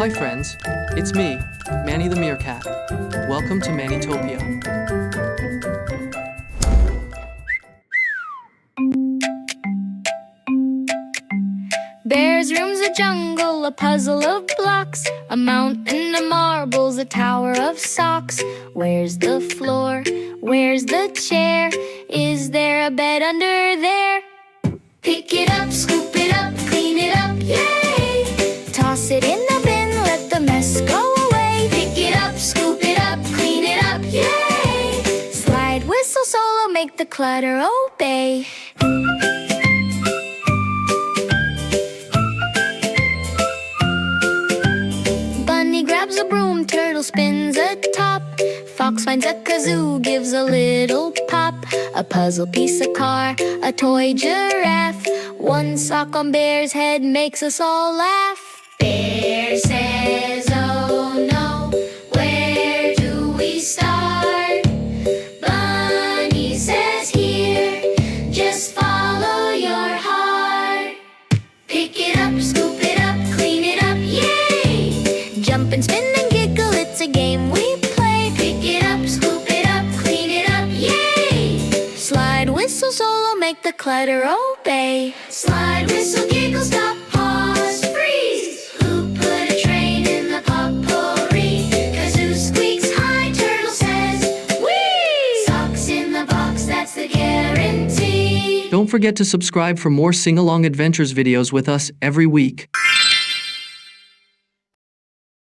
Hi friends, it's me, Manny the Meerkat. Welcome to Mannytopia. Bears room's a jungle, a puzzle of blocks, a mountain of marbles, a tower of socks. Where's the floor? Where's the chair? Is there a bed under there? Pick it up, scoop it up, clean it up, yay! Toss it in the bin, let the mess go away. Pick it up, scoop it up, clean it up, yay! Slide, whistle, solo, make the clutter obey. Bunny grabs a broom, turtle spins a top. Fox finds a kazoo, gives a little pop. A puzzle piece, a car, a toy giraffe. One sock on Bear's head makes us all laugh. Bear says, oh no, where do we start? Bunny says, here, just follow your heart. Pick it up, scoop it up, clean it up, yay! Jump and spin and giggle, it's a game we play. Pick it up, scoop it up, clean it up, yay! Slide, whistle, solo, make the clutter obey. Slide, whistle, giggle, stop, pause, freeze. Who put a train in the potpourri? Kazoo squeaks, hi, turtle says, whee! Socks in the box, that's the guarantee. Don't forget to subscribe for more sing-along adventures videos with us every week.